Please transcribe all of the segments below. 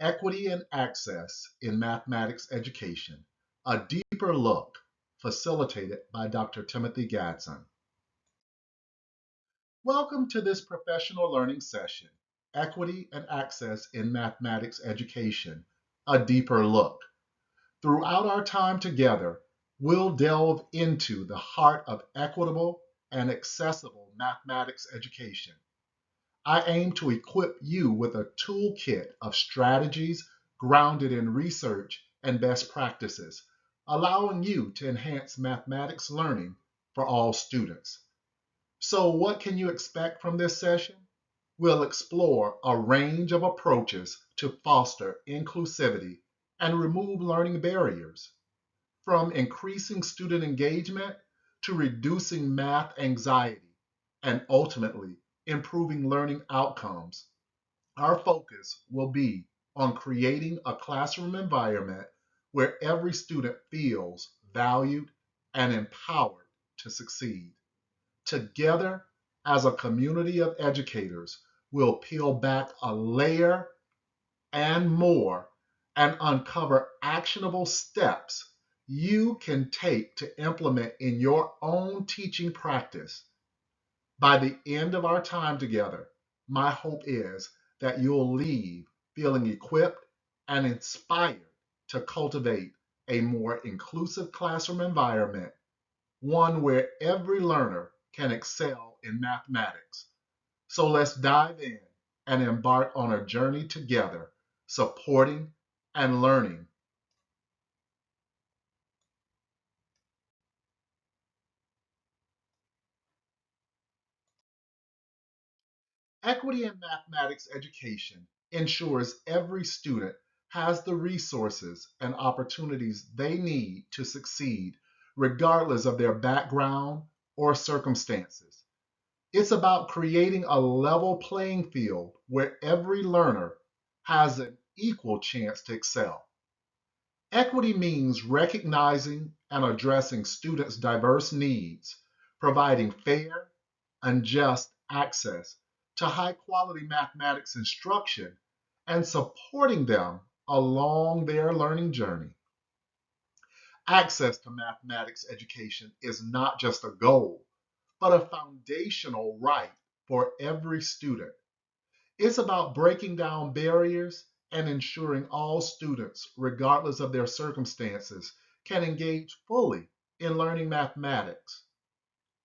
Equity and Access in Mathematics Education, a deeper look, facilitated by Dr. Timothy Gadson. Welcome to this professional learning session, Equity and Access in Mathematics Education, a deeper look. Throughout our time together, we'll delve into the heart of equitable and accessible mathematics education. I aim to equip you with a toolkit of strategies grounded in research and best practices, allowing you to enhance mathematics learning for all students. So, what can you expect from this session? We'll explore a range of approaches to foster inclusivity and remove learning barriers, from increasing student engagement to reducing math anxiety and ultimately improving learning outcomes. Our focus will be on creating a classroom environment where every student feels valued and empowered to succeed. Together, as a community of educators, we'll peel back a layer and more and uncover actionable steps you can take to implement in your own teaching practice. By the end of our time together, my hope is that you'll leave feeling equipped and inspired to cultivate a more inclusive classroom environment, one where every learner can excel in mathematics. So let's dive in and embark on a journey together, supporting and learning. Equity in mathematics education ensures every student has the resources and opportunities they need to succeed, regardless of their background or circumstances. It's about creating a level playing field where every learner has an equal chance to excel. Equity means recognizing and addressing students' diverse needs, providing fair and just access to high quality mathematics instruction, and supporting them along their learning journey. Access to mathematics education is not just a goal, but a foundational right for every student. It's about breaking down barriers and ensuring all students, regardless of their circumstances, can engage fully in learning mathematics.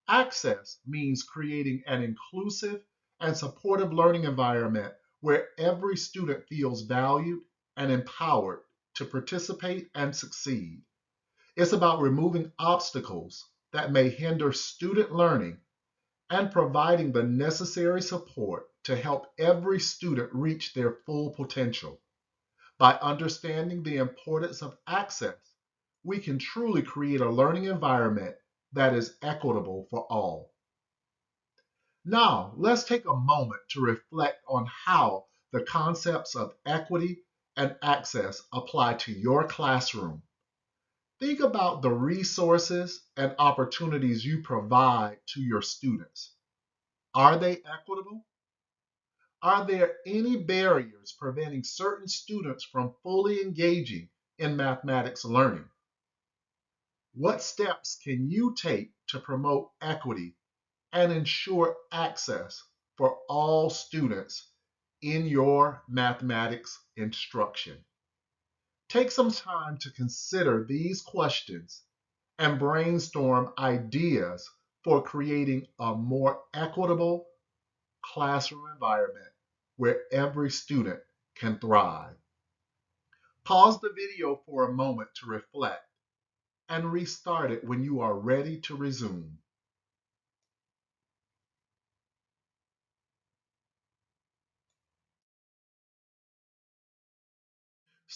Access means creating an inclusive and supportive learning environment where every student feels valued and empowered to participate and succeed. It's about removing obstacles that may hinder student learning and providing the necessary support to help every student reach their full potential. By understanding the importance of access, we can truly create a learning environment that is equitable for all. Now, let's take a moment to reflect on how the concepts of equity and access apply to your classroom. Think about the resources and opportunities you provide to your students. Are they equitable? Are there any barriers preventing certain students from fully engaging in mathematics learning? What steps can you take to promote equity and ensure access for all students in your mathematics instruction? Take some time to consider these questions and brainstorm ideas for creating a more equitable classroom environment where every student can thrive. Pause the video for a moment to reflect and restart it when you are ready to resume.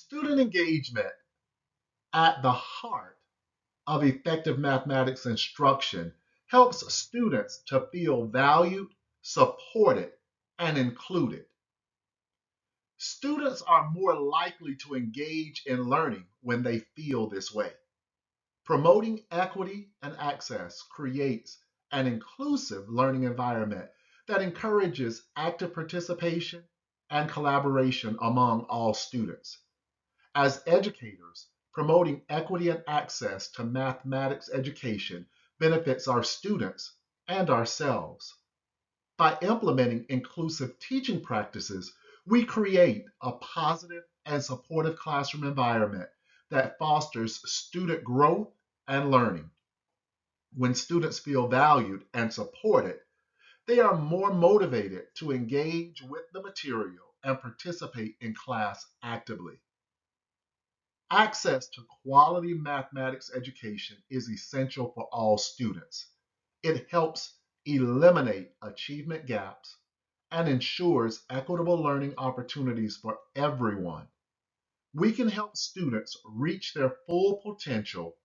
Student engagement at the heart of effective mathematics instruction helps students to feel valued, supported, and included. Students are more likely to engage in learning when they feel this way. Promoting equity and access creates an inclusive learning environment that encourages active participation and collaboration among all students. As educators, promoting equity and access to mathematics education benefits our students and ourselves. By implementing inclusive teaching practices, we create a positive and supportive classroom environment that fosters student growth and learning. When students feel valued and supported, they are more motivated to engage with the material and participate in class actively. Access to quality mathematics education is essential for all students. It helps eliminate achievement gaps and ensures equitable learning opportunities for everyone. We can help students reach their full potential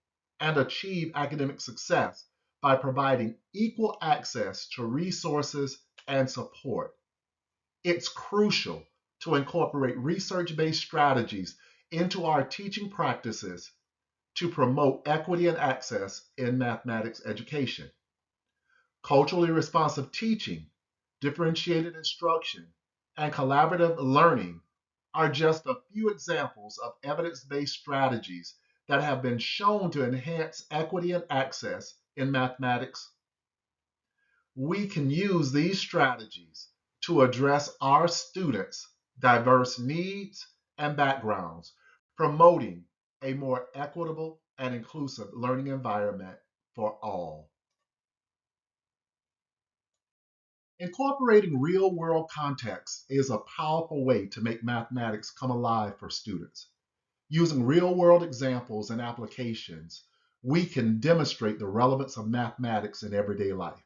and achieve academic success by providing equal access to resources and support. It's crucial to incorporate research-based strategies into our teaching practices to promote equity and access in mathematics education. Culturally responsive teaching, differentiated instruction, and collaborative learning are just a few examples of evidence-based strategies that have been shown to enhance equity and access in mathematics. We can use these strategies to address our students' diverse needs and backgrounds, promoting a more equitable and inclusive learning environment for all. Incorporating real-world context is a powerful way to make mathematics come alive for students. Using real-world examples and applications, we can demonstrate the relevance of mathematics in everyday life.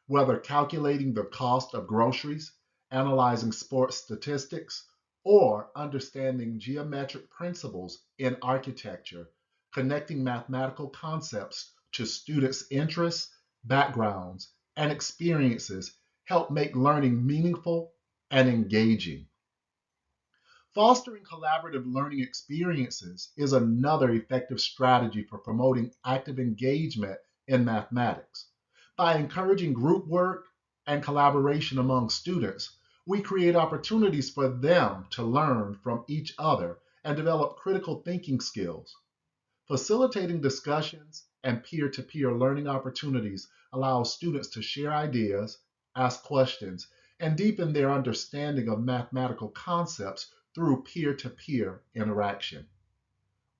Whether calculating the cost of groceries, analyzing sports statistics, or understanding geometric principles in architecture, connecting mathematical concepts to students' interests, backgrounds, and experiences help make learning meaningful and engaging. Fostering collaborative learning experiences is another effective strategy for promoting active engagement in mathematics. By encouraging group work and collaboration among students, we create opportunities for them to learn from each other and develop critical thinking skills. Facilitating discussions and peer-to-peer learning opportunities allows students to share ideas, ask questions, and deepen their understanding of mathematical concepts through peer-to-peer interaction.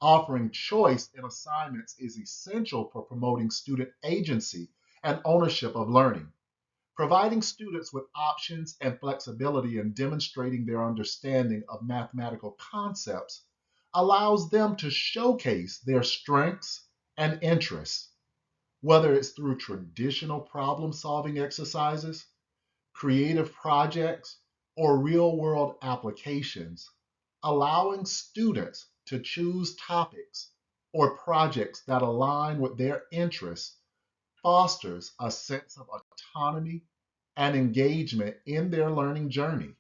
Offering choice in assignments is essential for promoting student agency and ownership of learning. Providing students with options and flexibility in demonstrating their understanding of mathematical concepts allows them to showcase their strengths and interests, whether it's through traditional problem-solving exercises, creative projects, or real-world applications, allowing students to choose topics or projects that align with their interests fosters a sense of autonomy and engagement in their learning journey.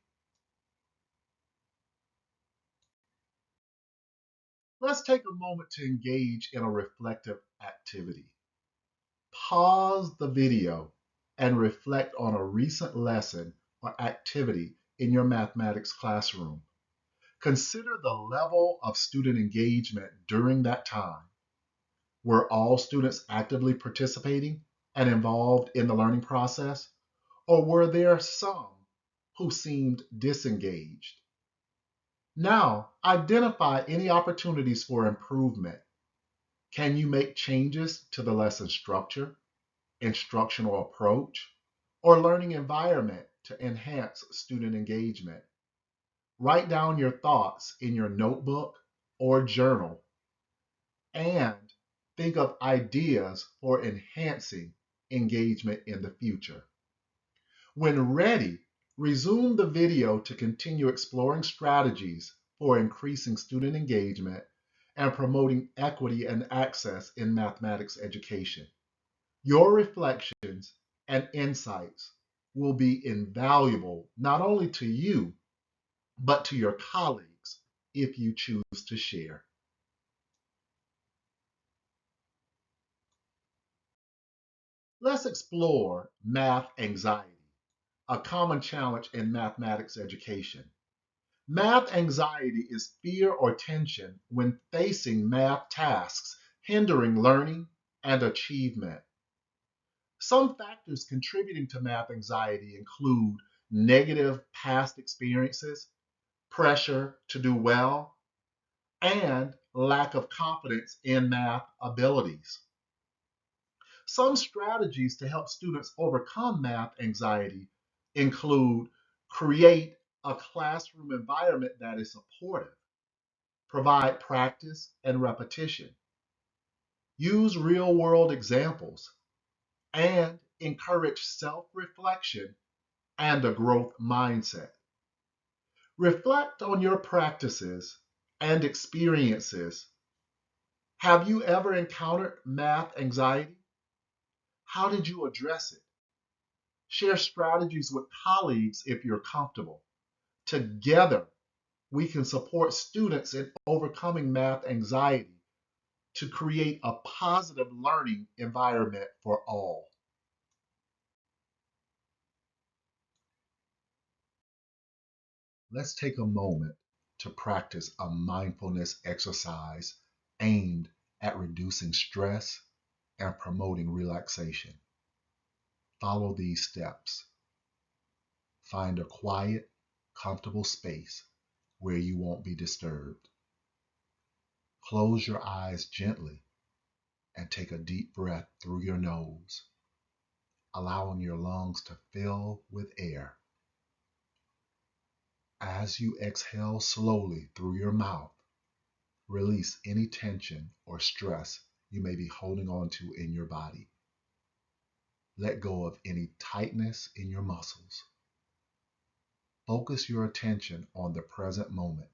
Let's take a moment to engage in a reflective activity. Pause the video and reflect on a recent lesson or activity in your mathematics classroom. Consider the level of student engagement during that time. Were all students actively participating and involved in the learning process? Or were there some who seemed disengaged? Now, identify any opportunities for improvement. Can you make changes to the lesson structure, instructional approach, or learning environment to enhance student engagement? Write down your thoughts in your notebook or journal and think of ideas for enhancing engagement in the future. When ready, resume the video to continue exploring strategies for increasing student engagement and promoting equity and access in mathematics education. Your reflections and insights will be invaluable not only to you, but to your colleagues if you choose to share. Let's explore math anxiety, a common challenge in mathematics education. Math anxiety is fear or tension when facing math tasks, hindering learning and achievement. Some factors contributing to math anxiety include negative past experiences, pressure to do well, and lack of confidence in math abilities. Some strategies to help students overcome math anxiety include create a classroom environment that is supportive, provide practice and repetition, use real world examples, and encourage self reflection and a growth mindset. Reflect on your practices and experiences. Have you ever encountered math anxiety? How did you address it? Share strategies with colleagues if you're comfortable. Together, we can support students in overcoming math anxiety to create a positive learning environment for all. Let's take a moment to practice a mindfulness exercise aimed at reducing stress and promoting relaxation. Follow these steps. Find a quiet, comfortable space where you won't be disturbed. Close your eyes gently and take a deep breath through your nose, allowing your lungs to fill with air. As you exhale slowly through your mouth, release any tension or stress you may be holding on to in your body. Let go of any tightness in your muscles. Focus your attention on the present moment.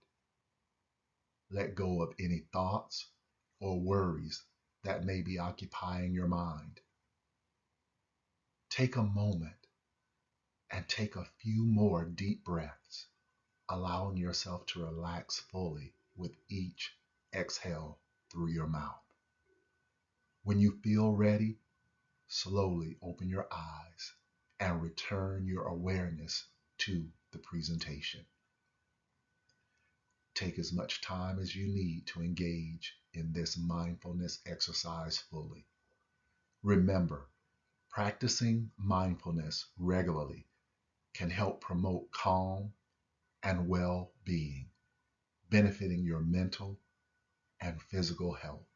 Let go of any thoughts or worries that may be occupying your mind. Take a moment and take a few more deep breaths, allowing yourself to relax fully with each exhale through your mouth. When you feel ready, slowly open your eyes and return your awareness to the presentation. Take as much time as you need to engage in this mindfulness exercise fully. Remember, practicing mindfulness regularly can help promote calm and well-being, benefiting your mental and physical health.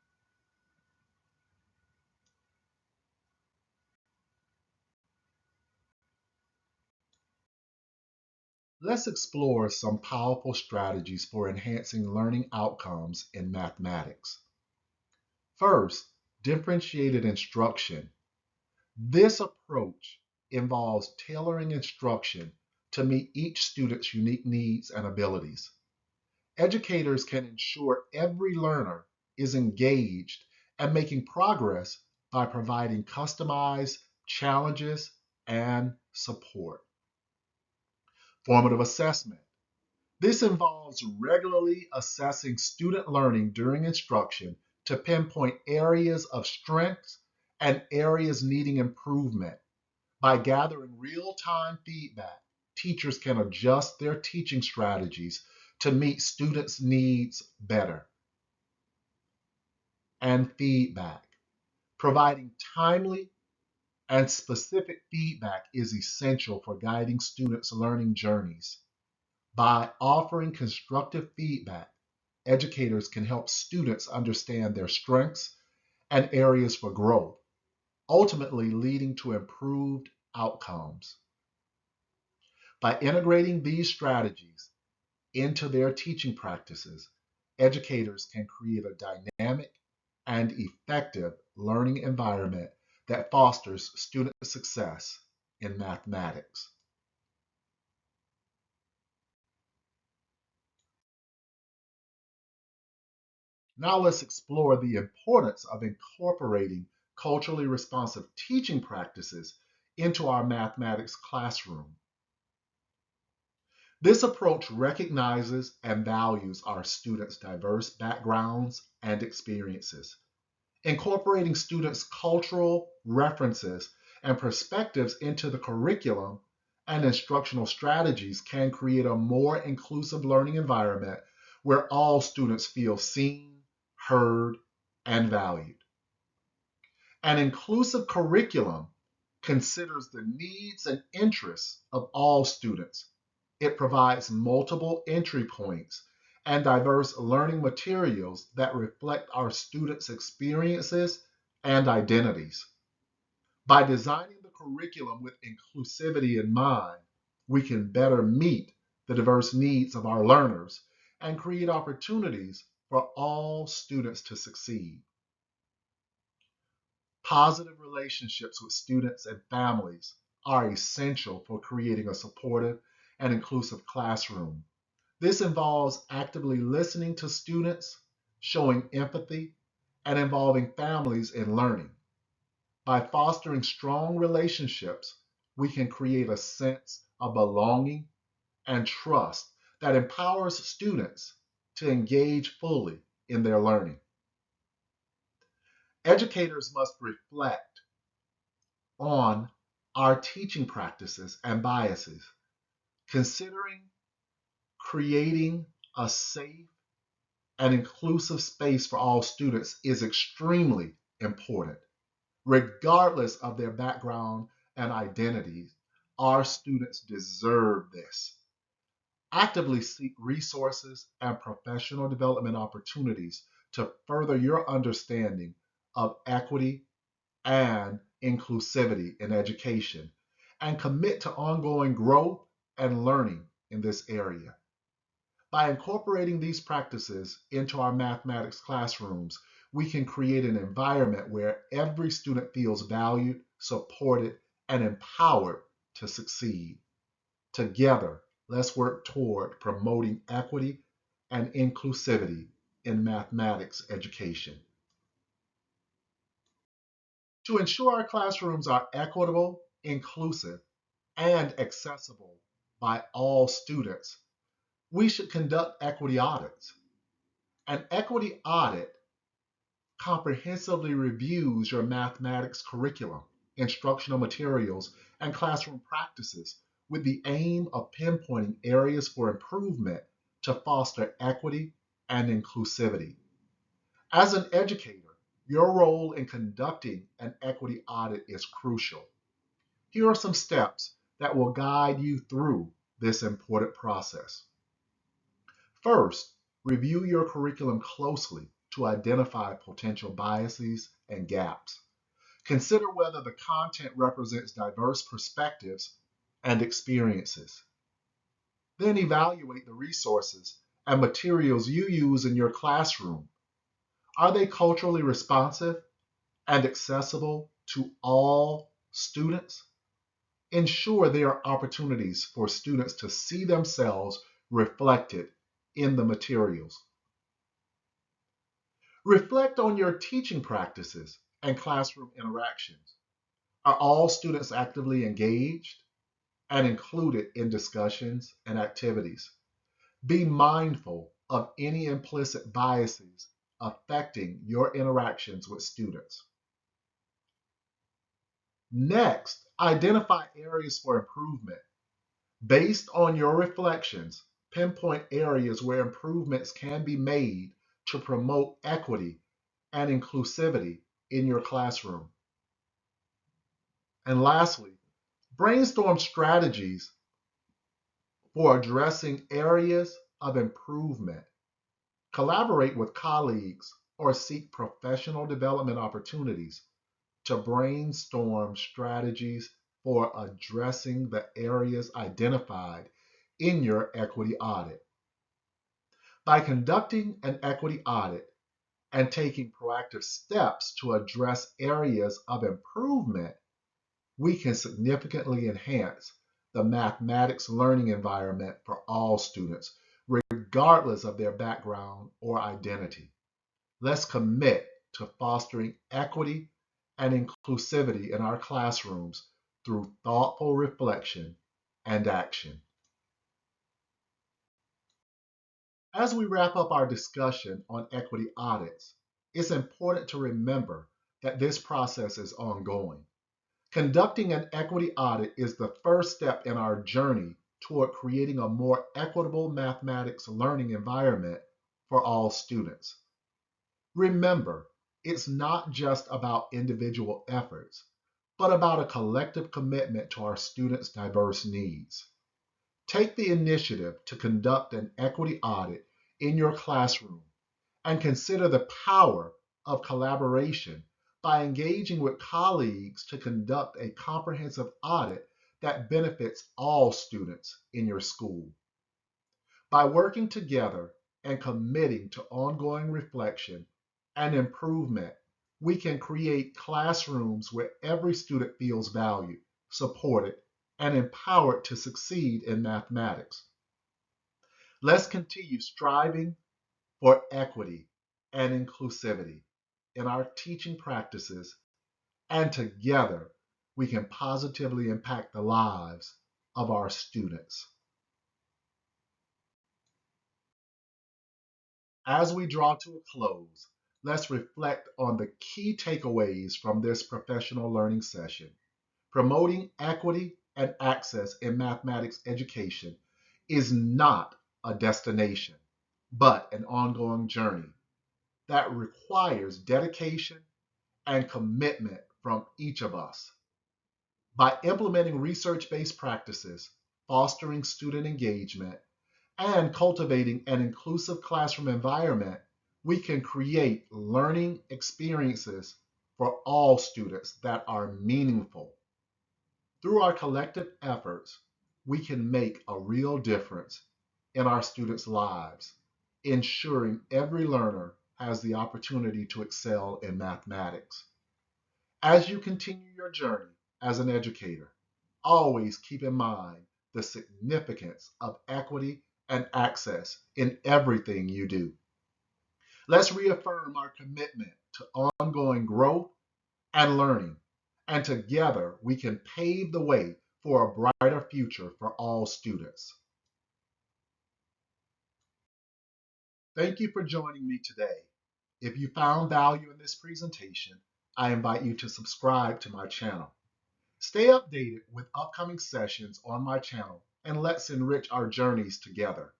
Let's explore some powerful strategies for enhancing learning outcomes in mathematics. First, differentiated instruction. This approach involves tailoring instruction to meet each student's unique needs and abilities. Educators can ensure every learner is engaged and making progress by providing customized challenges and support. Formative assessment. This involves regularly assessing student learning during instruction to pinpoint areas of strengths and areas needing improvement. By gathering real-time feedback, teachers can adjust their teaching strategies to meet students' needs better. And feedback. Providing timely and specific feedback is essential for guiding students' learning journeys. By offering constructive feedback, educators can help students understand their strengths and areas for growth, ultimately leading to improved outcomes. By integrating these strategies into their teaching practices, educators can create a dynamic and effective learning environment that fosters student success in mathematics. Now let's explore the importance of incorporating culturally responsive teaching practices into our mathematics classroom. This approach recognizes and values our students' diverse backgrounds and experiences. Incorporating students' cultural references and perspectives into the curriculum and instructional strategies can create a more inclusive learning environment where all students feel seen, heard, and valued. An inclusive curriculum considers the needs and interests of all students. It provides multiple entry points and diverse learning materials that reflect our students' experiences and identities. By designing the curriculum with inclusivity in mind, we can better meet the diverse needs of our learners and create opportunities for all students to succeed. Positive relationships with students and families are essential for creating a supportive and inclusive classroom. This involves actively listening to students, showing empathy, and involving families in learning. By fostering strong relationships, we can create a sense of belonging and trust that empowers students to engage fully in their learning. Educators must reflect on our teaching practices and biases, considering creating a safe and inclusive space for all students is extremely important. Regardless of their background and identities, our students deserve this. Actively seek resources and professional development opportunities to further your understanding of equity and inclusivity in education, and commit to ongoing growth and learning in this area. By incorporating these practices into our mathematics classrooms, we can create an environment where every student feels valued, supported, and empowered to succeed. Together, let's work toward promoting equity and inclusivity in mathematics education. To ensure our classrooms are equitable, inclusive, and accessible by all students, we should conduct equity audits. An equity audit comprehensively reviews your mathematics curriculum, instructional materials, and classroom practices with the aim of pinpointing areas for improvement to foster equity and inclusivity. As an educator, your role in conducting an equity audit is crucial. Here are some steps that will guide you through this important process. First, review your curriculum closely to identify potential biases and gaps. Consider whether the content represents diverse perspectives and experiences. Then evaluate the resources and materials you use in your classroom. Are they culturally responsive and accessible to all students? Ensure there are opportunities for students to see themselves reflected in the materials. Reflect on your teaching practices and classroom interactions. Are all students actively engaged and included in discussions and activities? Be mindful of any implicit biases affecting your interactions with students. Next, identify areas for improvement. Based on your reflections, pinpoint areas where improvements can be made to promote equity and inclusivity in your classroom. And lastly, brainstorm strategies for addressing areas of improvement. Collaborate with colleagues or seek professional development opportunities to brainstorm strategies for addressing the areas identified in your equity audit. By conducting an equity audit and taking proactive steps to address areas of improvement, we can significantly enhance the mathematics learning environment for all students, regardless of their background or identity. Let's commit to fostering equity and inclusivity in our classrooms through thoughtful reflection and action. As we wrap up our discussion on equity audits, it's important to remember that this process is ongoing. Conducting an equity audit is the first step in our journey toward creating a more equitable mathematics learning environment for all students. Remember, it's not just about individual efforts, but about a collective commitment to our students' diverse needs. Take the initiative to conduct an equity audit in your classroom and consider the power of collaboration by engaging with colleagues to conduct a comprehensive audit that benefits all students in your school. By working together and committing to ongoing reflection and improvement, we can create classrooms where every student feels valued, supported, and empowered to succeed in mathematics. Let's continue striving for equity and inclusivity in our teaching practices, and together we can positively impact the lives of our students. As we draw to a close, let's reflect on the key takeaways from this professional learning session. Promoting equity and access in mathematics education is not a destination, but an ongoing journey that requires dedication and commitment from each of us. By implementing research-based practices, fostering student engagement, and cultivating an inclusive classroom environment, we can create learning experiences for all students that are meaningful. Through our collective efforts, we can make a real difference in our students' lives, ensuring every learner has the opportunity to excel in mathematics. As you continue your journey as an educator, always keep in mind the significance of equity and access in everything you do. Let's reaffirm our commitment to ongoing growth and learning, and together we can pave the way for a brighter future for all students. Thank you for joining me today. If you found value in this presentation, I invite you to subscribe to my channel. Stay updated with upcoming sessions on my channel, and let's enrich our journeys together.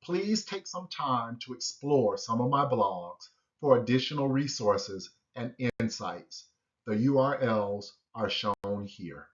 Please take some time to explore some of my blogs for additional resources and insights. The URLs are shown here.